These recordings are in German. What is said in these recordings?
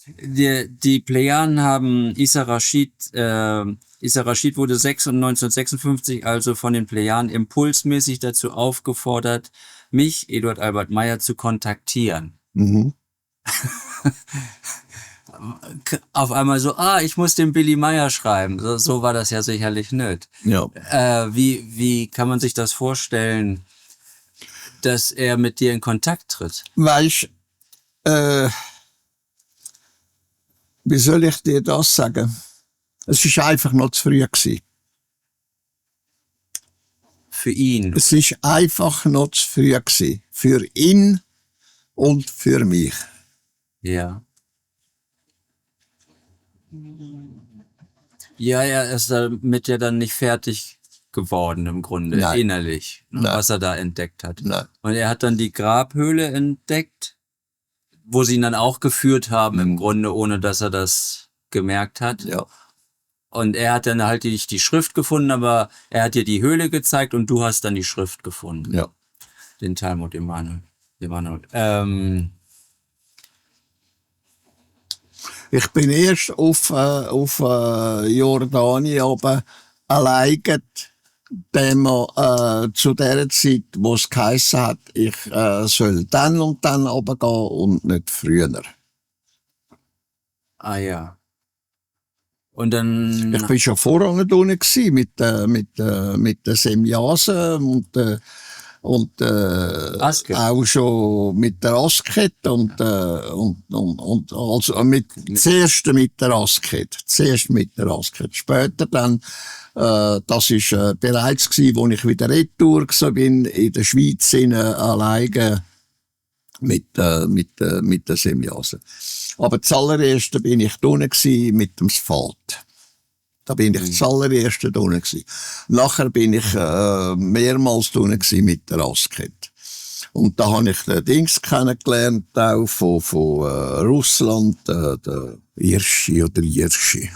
Die Plejaden haben Issa Rashid wurde 1956 also von den Plejaden impulsmäßig dazu aufgefordert, mich, Eduard Albert Meyer, zu kontaktieren. Mhm. Auf einmal so, ich muss dem Billy Meyer schreiben. So war das ja sicherlich nicht. Ja. Wie kann man sich das vorstellen, dass er mit dir in Kontakt tritt? Weißt, wie soll ich dir das sagen? Es ist einfach noch zu früh gewesen. Für ihn? Es ist einfach noch zu früh gewesen. Für ihn und für mich. Ja. Ja, er ist damit ja dann nicht fertig geworden im Grunde, Nein. innerlich, Nein. was er da entdeckt hat. Nein. Und er hat dann die Grabhöhle entdeckt, wo sie ihn dann auch geführt haben im Grunde, ohne dass er das gemerkt hat. Ja. Und er hat dann halt nicht die Schrift gefunden, aber er hat dir die Höhle gezeigt und du hast dann die Schrift gefunden. Ja. Den Talmud Emanuel. Ich bin erst auf Jordanien oben alleine, zu der Zeit, wo es geheissen hat, ich soll dann und dann runtergehen und nicht früher. Ah ja. Und dann... Ich bin schon vorher nicht unten gewesen, mit der Semjase und Asket. auch schon mit der Asket und also zuerst mit der Asket. Später dann, das ist bereits gewesen, wo ich wieder retour bin, in der Schweiz alleine mit der Semjase. Aber zuallererst bin ich da unten mit dem Sphalt. Da bin ich zuallererst da unten gewesen. Nachher bin ich mehrmals da unten gewesen mit der Asket. Und da habe ich den Dings kennengelernt, auch von Russland, der Irschi oder Irschi.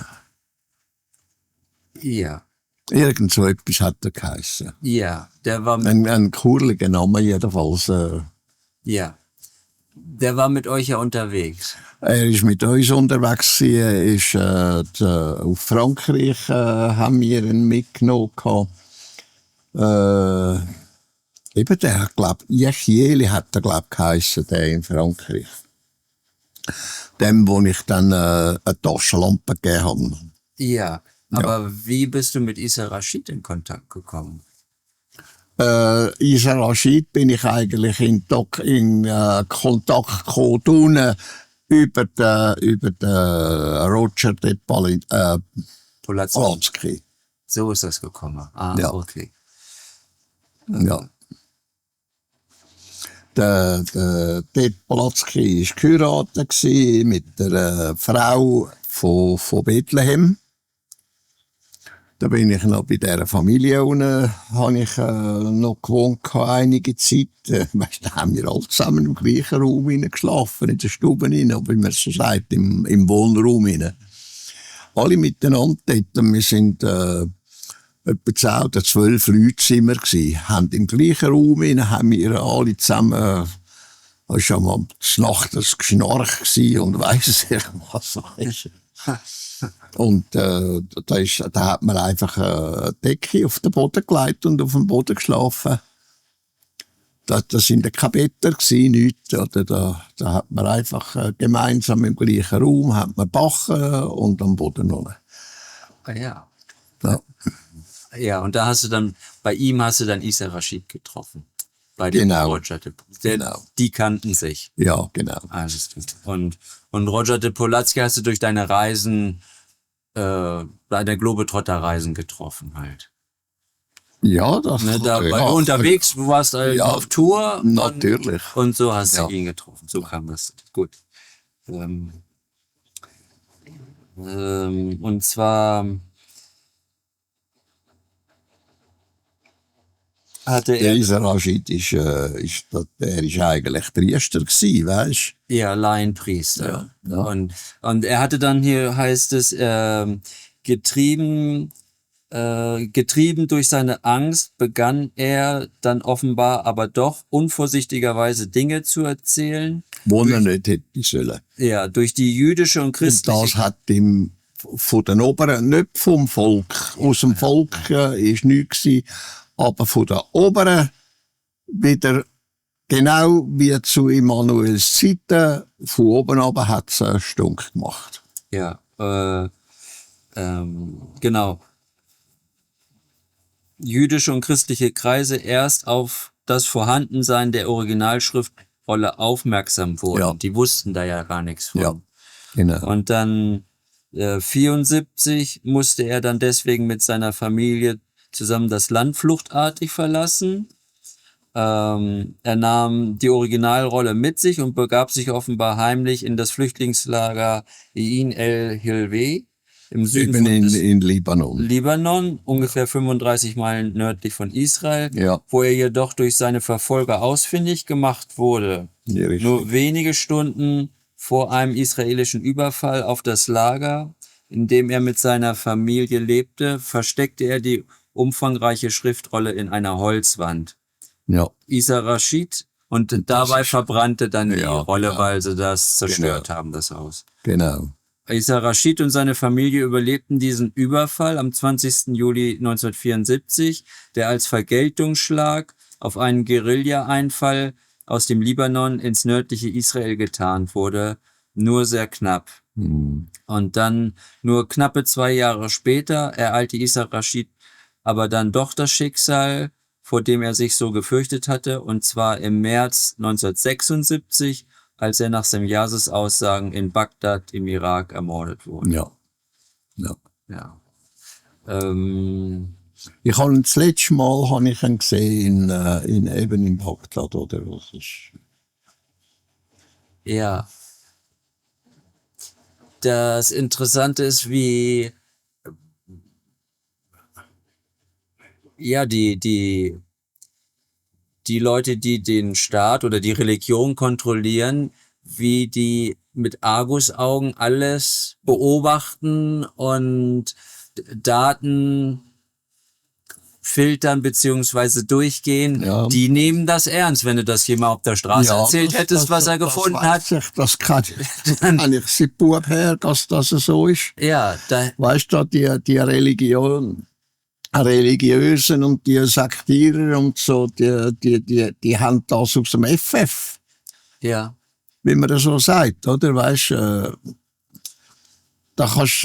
Ja. Irgend so etwas hat er geheissen. Ja, der war ein kurliger Name jedenfalls. Ja. Der war mit euch ja unterwegs. Er ist mit uns unterwegs gewesen, auf Frankreich haben wir ihn mitgenommen. Eben der, Jechieli hat er, geheissen, der in Frankreich. Dem, wo ich dann eine Taschenlampe gegeben habe. Ja, aber wie bist du mit Issa Rashid in Kontakt gekommen? Issa Rashid bin ich eigentlich in Kontakt gekommen, über den Roger de Polatzky. So ist das gekommen. Ja. Okay. Ja. Der de Polatzky war geheiratet mit der Frau von Bethlehem. Da bin ich noch bei dieser Familie unten, habe ich noch gewohnt, einige Zeit. Weißt, da haben wir alle zusammen im gleichen Raum geschlafen, in der Stube rein, wie man so sagt, im Wohnraum rein. Alle miteinander dort. Wir sind etwa 10 oder 12 Leute sind wir gewesen. Haben im gleichen Raum rein, haben wir alle zusammen, es war schon mal des Nachts Geschnarch gewesen und weiss ich was. Und da hat man einfach eine Decke auf den Boden gelegt und auf dem Boden geschlafen. Da sind keine Betten gewesen, nichts. Oder da hat man einfach gemeinsam im gleichen Raum hat man backen und am Boden noch. Ah ja. Ja. Ja, und da bei ihm hast du dann Issa Rashid getroffen. Bei dem Genau. Roger de Genau. Die kannten sich. Ja, genau. Alles klar. Und Roger de Polatzky hast du durch deine Reisen, deine Globetrotter-Reisen getroffen halt. Ja, das Ne, ja, unterwegs, du warst auf Tour. Natürlich. Und so hast du Ja. ihn getroffen. So kam das. Gut. Und zwar hatte Der er... Issa Rashid ist eigentlich Priester gewesen, weisst? Ja, Laienpriester. Ja. Und er hatte dann hier, heißt es, getrieben Getrieben durch seine Angst begann er dann offenbar aber doch unvorsichtigerweise Dinge zu erzählen. Wo er nicht hätte sollen. Ja, durch die jüdische und Und christliche... das hat ihm von den Oberen, nicht vom Volk, aus dem Volk ist nichts gewesen, aber von den Oberen wieder, genau wie zu Immanuels Zeiten, von oben aber hat es einen Stunk gemacht. Ja, genau. Jüdische und christliche Kreise erst auf das Vorhandensein der Originalschriftrolle aufmerksam wurden. Ja. Die wussten da ja gar nichts von. Ja, genau. Und dann 74 musste er dann deswegen mit seiner Familie zusammen das Land fluchtartig verlassen. Er nahm die Originalrolle mit sich und begab sich offenbar heimlich in das Flüchtlingslager Ain el-Hilwe im Süden Eben von in Libanon. Libanon, ungefähr 35 Meilen nördlich von Israel, Ja. wo er jedoch durch seine Verfolger ausfindig gemacht wurde. Ja, richtig. Nur wenige Stunden vor einem israelischen Überfall auf das Lager, in dem er mit seiner Familie lebte, versteckte er die umfangreiche Schriftrolle in einer Holzwand. Ja, Isa Rashid, und dabei verbrannte dann die Ja, Rolle, ja. weil sie das zerstört Genau. haben, das Haus. genau. Isa Rashid und seine Familie überlebten diesen Überfall am 20. Juli 1974, der als Vergeltungsschlag auf einen Guerilla-Einfall aus dem Libanon ins nördliche Israel getarnt wurde, nur sehr knapp. Hm. Und dann nur knappe 2 Jahre später ereilte Isa Rashid aber dann doch das Schicksal, vor dem er sich so gefürchtet hatte, und zwar im März 1976, als er nach Semjases Aussagen in Bagdad im Irak ermordet wurde. Ja. Ja. Ja. Ich habe ihn das letzte Mal habe ich ihn gesehen eben in Bagdad, oder? Das ist, Ja. Das Interessante ist, wie die Leute, die den Staat oder die Religion kontrollieren, wie die mit Argusaugen alles beobachten und Daten filtern beziehungsweise durchgehen. Ja. Die nehmen das ernst, wenn du das jemand auf der Straße erzählt hättest, was er gefunden hat. Das kann ich seit Bub her, dass das so ist. Ja, Weißt du, die Religion, Religiösen und die Sektierer und so, die haben das aus dem FF, ja, wie man das so sagt, oder? Weißt du, da kannst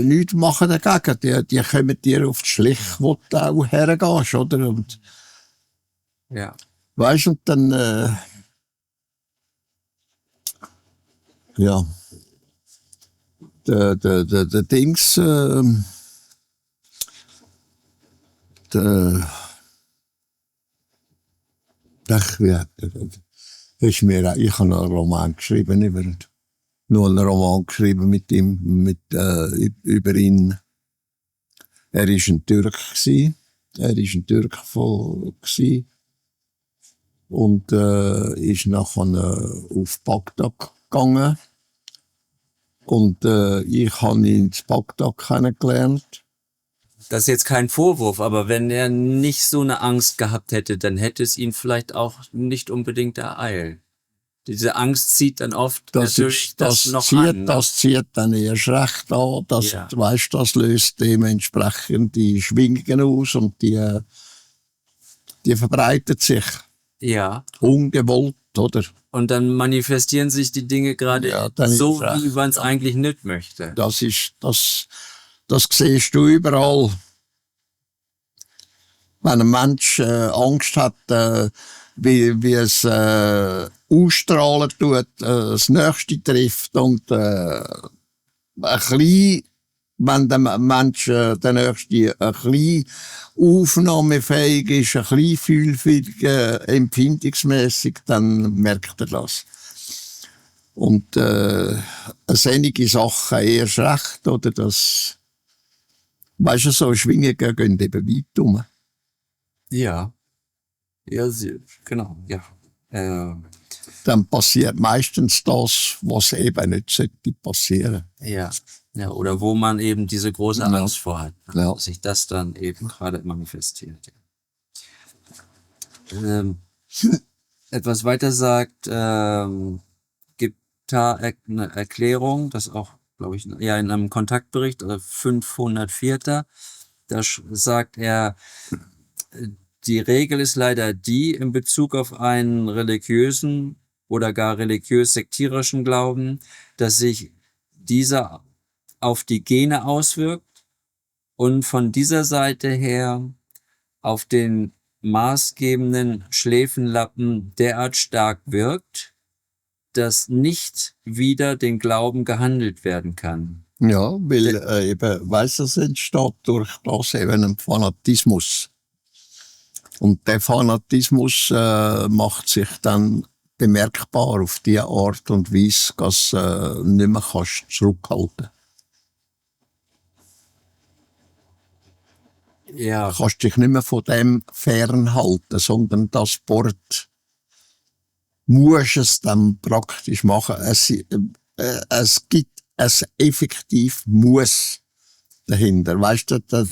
nichts machen dagegen. Die kommen dir auf die Schlich, wo du auch hergehst, oder? Und, ja. weißt du, und dann, ja, der Dings, ich habe einen Roman geschrieben über ihn. Nur einen Roman geschrieben mit ihm, über ihn. Er ist ein Türk gsi. Und ist nachher auf Bagdad gegangen. Und ich habe ihn in Bagdad kennengelernt. Das ist jetzt kein Vorwurf, aber wenn er nicht so eine Angst gehabt hätte, dann hätte es ihn vielleicht auch nicht unbedingt ereilt. Diese Angst zieht dann oft natürlich das noch an. Ne? Das zieht dann erst recht an. Das, Ja. weißt, das löst dementsprechend die Schwingungen aus und die verbreitet sich Ja. ungewollt, oder? Und dann manifestieren sich die Dinge gerade Ja, dann so, ist wie man es eigentlich nicht möchte. Das siehst du überall. Wenn ein Mensch Angst hat, wie es ausstrahlen tut, das Nächste trifft und ein klein, wenn der Mensch, der Nächste, ein klein aufnahmefähig ist, ein klein fühlfähig, empfindungsmässig, dann merkt er das. Und solche Sachen erst recht, oder das, weißt du, so Schwingungen gehen eben weit um. Ja. Ja, genau, ja. Dann passiert meistens das, was eben nicht sollte passieren. Ja. Ja, oder wo man eben diese große Ja. Angst vor hat, ne? Ja. Dass sich das dann eben gerade manifestiert. Etwas weiter sagt, gibt da eine Erklärung, das auch, glaube ich, ja, in einem Kontaktbericht, 504. Da sagt er, die Regel ist leider die in Bezug auf einen religiösen oder gar religiös-sektierischen Glauben, dass sich dieser auf die Gene auswirkt und von dieser Seite her auf den maßgebenden Schläfenlappen derart stark wirkt, dass nicht wieder den Glauben gehandelt werden kann. Ja, weil eben, weißt du, es entsteht durch das eben ein Fanatismus. Und der Fanatismus macht sich dann bemerkbar auf die Art und Weise, dass nicht mehr kannst zurückhalten. Ja, Du kannst dich nicht mehr von dem fernhalten, sondern das Wort musst es dann praktisch machen. Es gibt ein effektiv Muss dahinter. Weißt du, der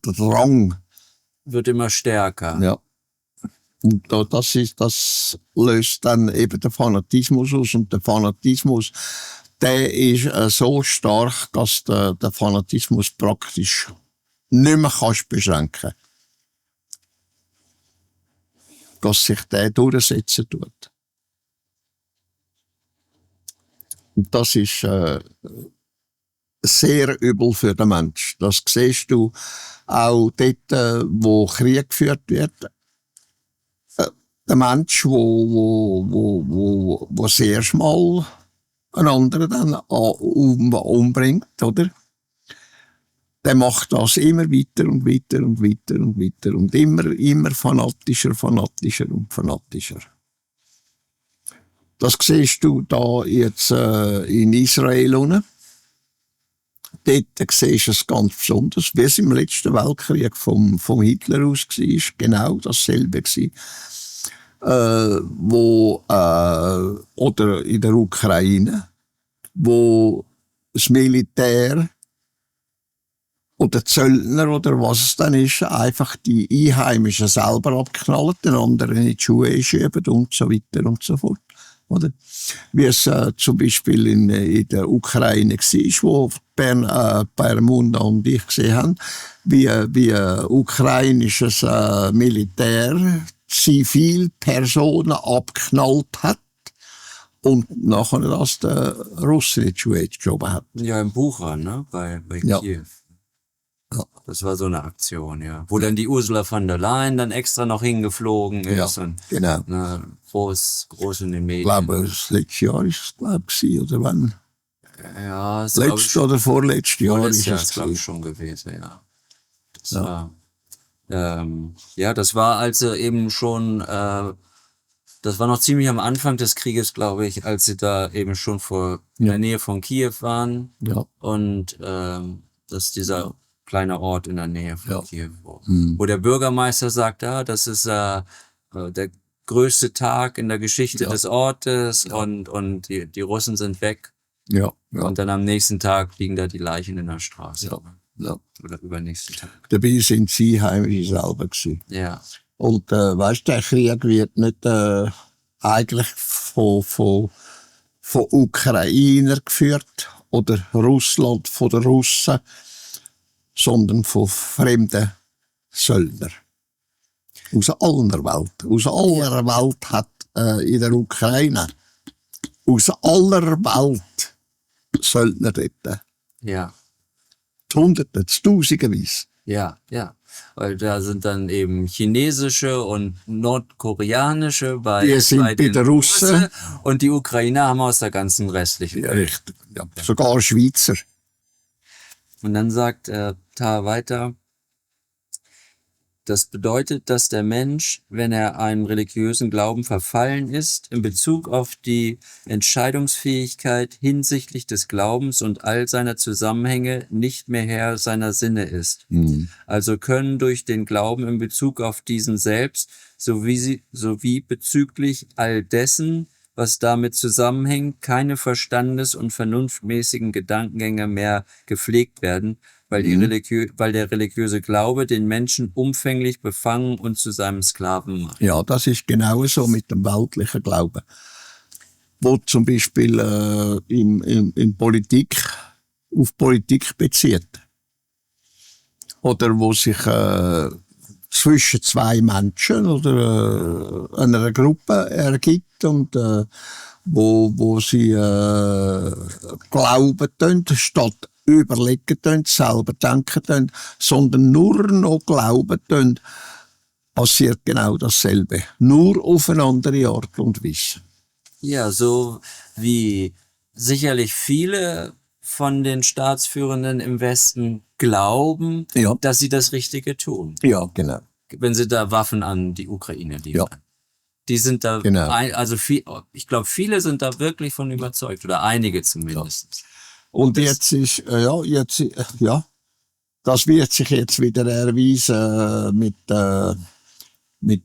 Drang. wird immer stärker. Ja. Und das löst dann eben den Fanatismus aus. Und der Fanatismus, der ist so stark, dass der Fanatismus praktisch nicht mehr kannst beschränken. Dass sich der durchsetzen tut. Und das ist sehr übel für den Mensch. Das siehst du auch dort, wo Krieg geführt wird. Der Mensch, wo das erste Mal einen anderen dann umbringt, oder? Der macht das immer weiter und weiter und weiter und weiter und immer fanatischer und fanatischer. Das siehst du da jetzt in Israel unten. Dort siehst du es ganz besonders, wie es im letzten Weltkrieg vom Hitler aus war. Genau dasselbe war. Oder in der Ukraine, wo das Militär oder Zöllner oder was es dann ist, einfach die Einheimischen selber abknallen, den anderen in die Schuhe schieben und so weiter und so fort. Oder? Wie es zum Beispiel in der Ukraine war, wo Permunda und ich gesehen haben, wie ukrainisches Militär Zivilpersonen abknallt hat und nachher das der Russen in die Schuhe geschoben hat. Ja, im Bucher, ne? Bei Ja. Kiew. Ja. Das war so eine Aktion, ja. Wo dann die Ursula von der Leyen dann extra noch hingeflogen ist. Ja, und genau. Groß in den Ich Medien. glaube, das letzte Jahr ist es, glaube ich, oder wann? Ja, so glaub ich, Letztes oder vorletztes Jahr vorletztes ist Jahr es glaube ich, gewesen. schon gewesen, ja. Das Ja. war, das war also eben schon, das war noch ziemlich am Anfang des Krieges, glaube ich, als sie da eben schon in der Nähe von Kiew waren. Ja. Und das ist dieser kleine Ort in der Nähe von Kiew, Mhm. wo der Bürgermeister sagt, das ist der größte Tag in der Geschichte des Ortes und die Russen sind weg. Ja, ja. Und dann am nächsten Tag liegen da die Leichen in der Straße. Ja. Ja. Oder übernächsten Tag. Dabei sind sie Heimische selber gewesen. Ja. Und weißt du, der Krieg wird nicht eigentlich von Ukrainern geführt oder Russland von den Russen, sondern von fremden Söldnern. Aus aller Welt. Aus aller Welt hat in der Ukraine, aus aller Welt Söldner dort. Ja. Hunderte, Tausenderweise. Ja, ja. Weil da sind dann eben chinesische und nordkoreanische Die sind bei den den Russen. und die Ukrainer haben aus der ganzen restlichen Ja, Welt. richtig. Ja. Sogar Schweizer. Und dann sagt Tar weiter, das bedeutet, dass der Mensch, wenn er einem religiösen Glauben verfallen ist, in Bezug auf die Entscheidungsfähigkeit hinsichtlich des Glaubens und all seiner Zusammenhänge nicht mehr Herr seiner Sinne ist. Mhm. Also können durch den Glauben in Bezug auf diesen selbst sowie bezüglich all dessen, was damit zusammenhängt, keine verstandes- und vernunftmäßigen Gedankengänge mehr gepflegt werden, weil der religiöse Glaube den Menschen umfänglich befangen und zu seinem Sklaven macht. Ja, das ist genau so mit dem weltlichen Glauben. Wo zum Beispiel in Politik, auf Politik bezieht. Oder wo sich zwischen zwei Menschen oder einer Gruppe ergibt und wo sie glauben tun, statt überlegen tun, selber denken tun, sondern nur noch glauben tun, passiert genau dasselbe. Nur auf eine andere Art und Weise. Ja, so wie sicherlich viele von den Staatsführenden im Westen glauben, Ja. dass sie das Richtige tun, Ja, genau. wenn sie da Waffen an die Ukraine liefern. Ja. Die sind da, Genau. ich glaube, viele sind da wirklich von überzeugt, oder einige zumindest. Und jetzt ist, das wird sich jetzt wieder erweisen mit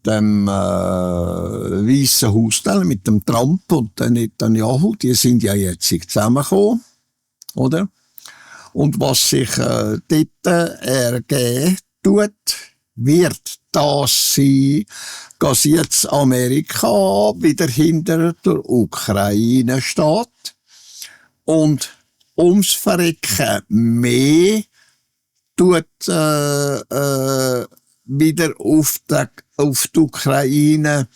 dem Weißen Haus, mit dem Trump und dem Netanyahu. Die sind ja jetzt zusammengekommen, oder? Und was sich dort ergeben tut, wird das sein, dass jetzt Amerika wieder hinter der Ukraine steht und ums Verrecken mehr tut wieder auf die Ukraine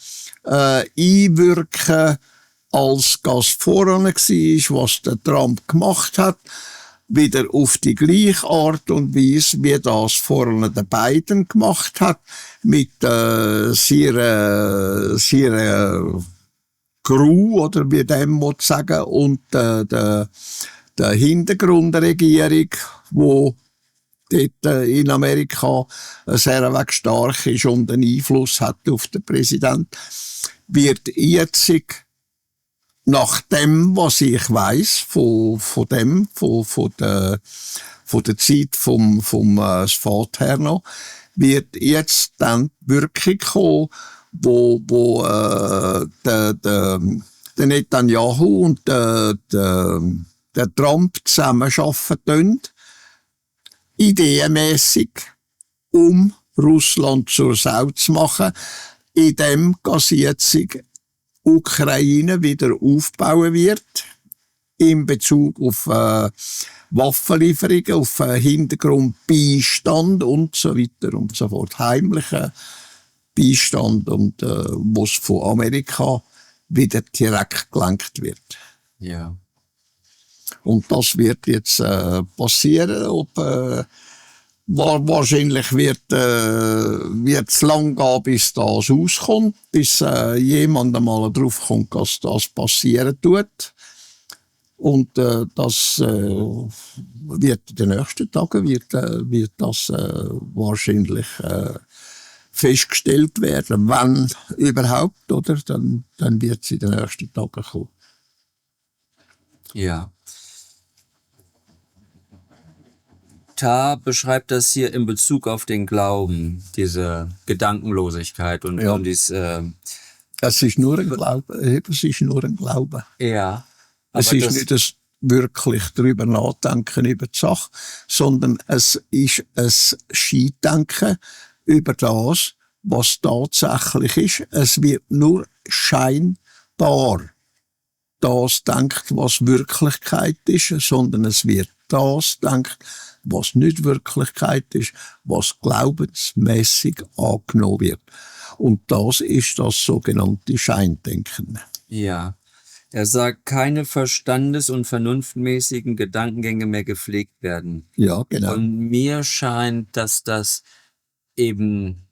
einwirken, als das vorher war, was der Trump gemacht hat, wieder auf die gleiche Art und Weise, wie das vorher der Biden gemacht hat, mit seiner Crew, oder wie dem muss sagen, und der Hintergrundregierung, wo dort in Amerika sehr stark ist und einen Einfluss hat auf den Präsidenten, wird jetzt nach dem, was ich weiss, von der Zeit vom Vater noch, wird jetzt dann wirklich kommen, wo der Netanyahu und der Trump zusammenarbeiten, ideenmässig, um Russland zur Sau zu machen, indem sie jetzt Ukraine wieder aufbauen wird, in Bezug auf Waffenlieferungen, auf Hintergrundbeistand und so weiter und so fort. Heimlichen Beistand und was von Amerika wieder direkt gelenkt wird. Ja. Und das wird jetzt passieren. Wahrscheinlich wird es lang gehen, bis das auskommt, bis jemand einmal drauf kommt, dass das passieren tut. Und das wird in den nächsten Tagen wird das wahrscheinlich festgestellt werden, wenn überhaupt, oder? Dann wird es in den nächsten Tagen kommen. Ja. Ta beschreibt das hier in Bezug auf den Glauben, diese Gedankenlosigkeit und dies. Es ist nur ein Glaube. Es ist nur ein Glaube. Ja. Es ist nicht das wirklich darüber nachdenken über die Sache, sondern es ist ein Scheindenken über das, was tatsächlich ist. Es wird nur scheinbar das denkt, was Wirklichkeit ist, sondern es wird das denkt, was nicht Wirklichkeit ist, was glaubensmäßig angenommen wird. Und das ist das sogenannte Scheindenken. Ja. Er sagt, keine verstandes- und vernunftmäßigen Gedankengänge mehr gepflegt werden. Ja, genau. Und mir scheint, dass das eben,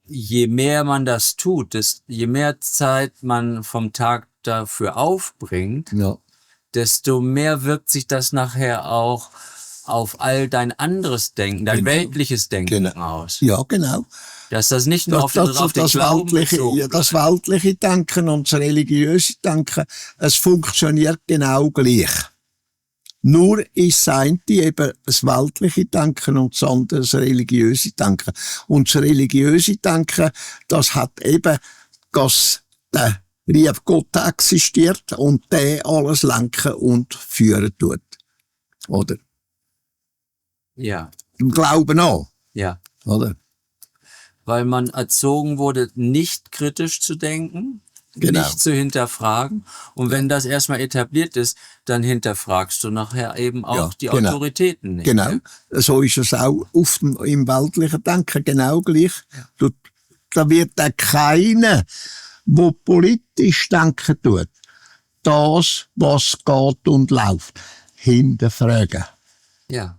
je mehr man das tut, je mehr Zeit man vom Tag dafür aufbringt, Ja. desto mehr wirkt sich das nachher auch auf all dein anderes Denken, dein weltliches Denken aus. Ja, genau. Dass das nicht nur auf den das Glauben das weltliche Denken und das religiöse Denken, es funktioniert genau gleich. Nur ist das eine eben das weltliche Denken und das andere das religiöse Denken. Und das religiöse Denken, das hat eben, dass der liebe Gott existiert und der alles lenken und führen tut. Oder? Ja, Im Glauben auch. ja. Oder? Weil man erzogen wurde, nicht kritisch zu denken, Genau. nicht zu hinterfragen. Und wenn das erstmal etabliert ist, dann hinterfragst du nachher eben auch Ja, die genau. Autoritäten nicht. Genau. Ja? So ist es auch im weltlichen Denken genau gleich. Da wird auch keiner, der politisch denken tut, das, was geht und läuft, hinterfragen. Ja.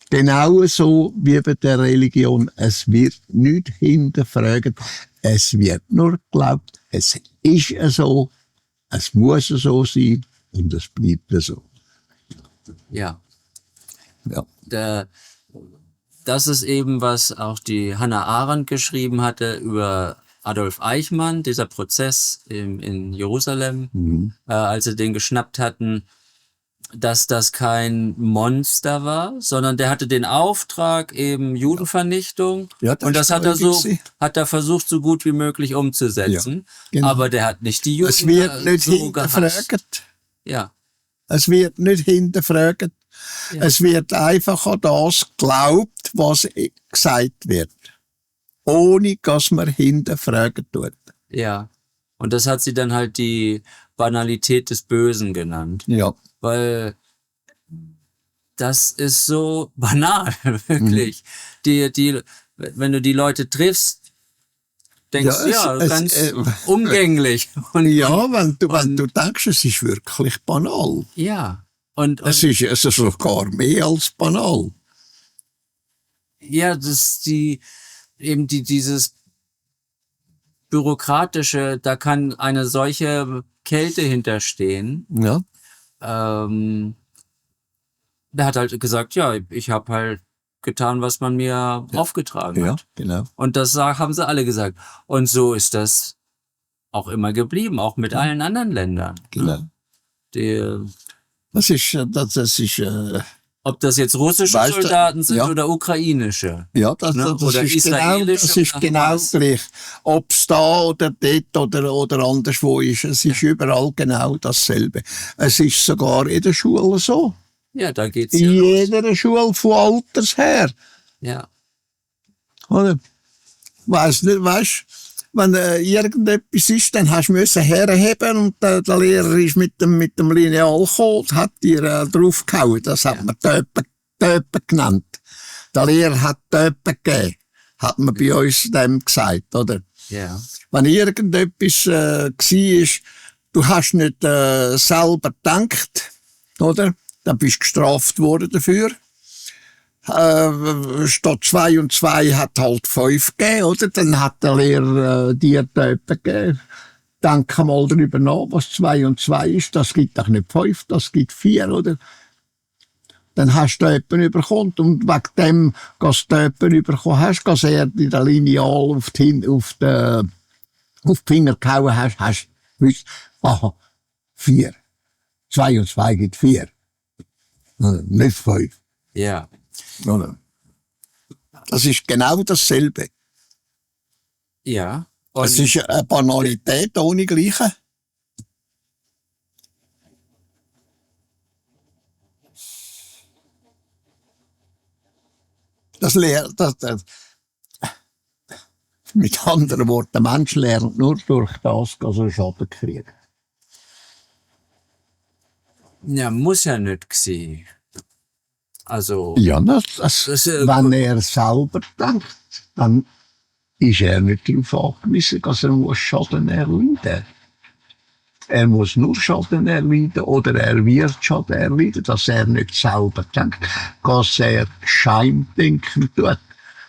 Genau so wie bei der Religion. Es wird nicht hinterfragt. Es wird nur geglaubt, es ist so, es muss so sein und es bleibt so. Ja. Ja. Das ist eben, was auch die Hannah Arendt geschrieben hatte über Adolf Eichmann, dieser Prozess in Jerusalem, als sie den geschnappt hatten, dass das kein Monster war, sondern der hatte den Auftrag eben Judenvernichtung, Ja, das und das ist hat er gewesen. hat er versucht, so gut wie möglich umzusetzen. Ja, genau. Aber der hat nicht die Juden Es wird nicht so gehasst. hinterfragt. Ja, Es wird nicht hinterfragt. Ja. Es wird einfach an das geglaubt, was gesagt wird. Ohne, dass man hinterfragen tut. ja. Und das hat sie dann halt die Banalität des Bösen genannt. Ja. Weil das ist so banal, wirklich. Wenn du die Leute triffst, denkst du, ganz umgänglich. Und, Ja, wenn du denkst, es ist wirklich banal. ja. Und Es ist sogar mehr als banal. ja, dieses bürokratische, da kann eine solche Kälte hinterstehen. Ja. Der hat halt gesagt, ja, ich habe halt getan, was man mir aufgetragen Ja, hat. genau. Und das haben sie alle gesagt. Und so ist das auch immer geblieben, auch mit allen anderen Ländern. Genau. Das ist, Ob das jetzt russische Weißt du, Soldaten sind ja. oder ukrainische. ja, das Oder ist israelische das ist oder genau was. gleich. Ob es da oder dort oder anderswo ist, es ist überall genau dasselbe. Es ist sogar in der Schule so. Ja, da geht's In ja los. jeder Schule von Alters her. Ja, Oder? Weißt nicht, wenn irgendetwas ist, dann hast du müssen herheben und der Lehrer ist mit dem Lineal gekommen, hat dir draufgehauen. Das hat man Töpen genannt. Der Lehrer hat Töpen gegeben, hat man bei uns dem gesagt, oder? ja, Wenn irgendetwas war, du hast nicht selber gedacht, oder? Dann bist du gestraft worden dafür. Statt 2 und 2 hat halt 5 gegeben, oder? Dann hat der Lehrer dir Töpen gegeben. Denk mal drüber nach, was 2 und 2 ist. Das gibt doch nicht 5, das gibt 4, oder? Dann hast du Töpen bekommen und wegen dem, dass du Töpen bekommen hast, dass er dir den Lineal auf die Finger gehauen hast du gewusst, aha, 4. 2 und 2 gibt 4. Nicht 5. ja. Oder? Das ist genau dasselbe. Ja. Es ist eine Banalität ohne Gleiche. Mit anderen Worten, der Mensch lernt nur durch das, dass er Schaden kriegt. Ja, muss ja nicht gewesen. Also, Ja, wenn wenn er selber denkt, dann ist er nicht darauf angewiesen, dass er muss Schaden erleiden. Er muss nur Schaden erleiden oder er wird Schaden erleiden, dass er nicht selber denkt, dass er Scheimdenken tut,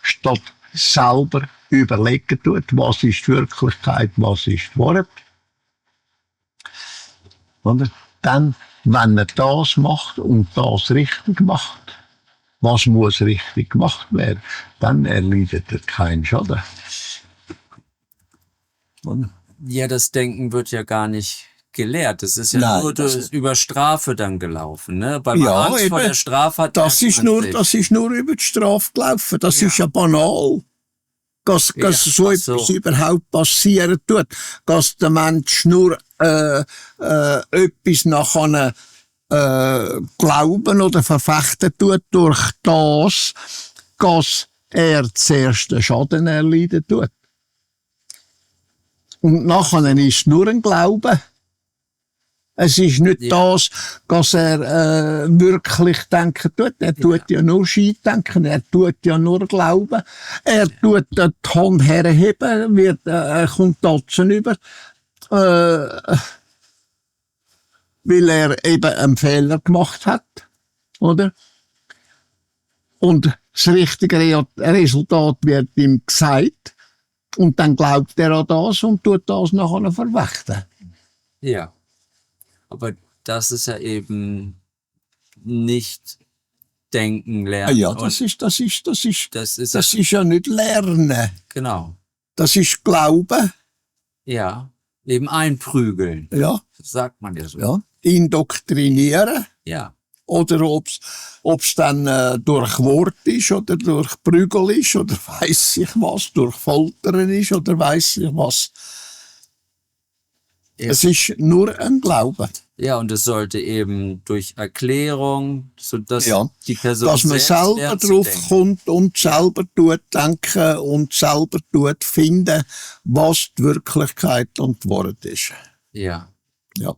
statt selber überlegen tut, was ist die Wirklichkeit, was ist die Wahrheit. Oder? Dann, wenn er das macht und das richtig macht, was muss richtig gemacht werden, dann erleidet er keinen Schaden. Oder? ja, das Denken wird ja gar nicht gelehrt. Das ist ja Nein, nur über Strafe dann gelaufen, ne? Weil man Ja, Angst vor eben. der Strafe hat. Das ist nur über die Strafe gelaufen. Das ist ja banal. dass Ja, so ach so. etwas überhaupt passieren tut. Dass der Mensch nur etwas nachher glauben oder verfechten tut durch das, dass er zuerst den Schaden erleiden tut. Und nachher ist es nur ein Glaube. Es ist nicht das, dass er wirklich denken tut. Er tut ja nur Ski denken, er tut ja nur glauben. Er tut die Hand herheben, er kommt Tatzen über, weil er eben einen Fehler gemacht hat, oder? Und das richtige Resultat wird ihm gesagt und dann glaubt er an das und tut das nachher verwächten. Ja. Aber das ist ja eben nicht denken lernen. Ja, Und das das ist ist ja nicht Lernen. genau. Das ist Glauben, Ja. Eben einprügeln. ja, Sagt man ja so. ja. Indoktrinieren. Ja. Oder ob's dann durch Wort ist oder durch Prügel ist oder weiss ich was, durch Foltern ist oder weiss ich was. Ja. Es ist nur ein Glaube. Ja, und es sollte eben durch Erklärung, sodass Ja, die Person dass man selbst selber lernt zu drauf denken. kommt und selber tut denken und selber tut finden, was die Wirklichkeit und die Wahrheit ist. Ja. Ja.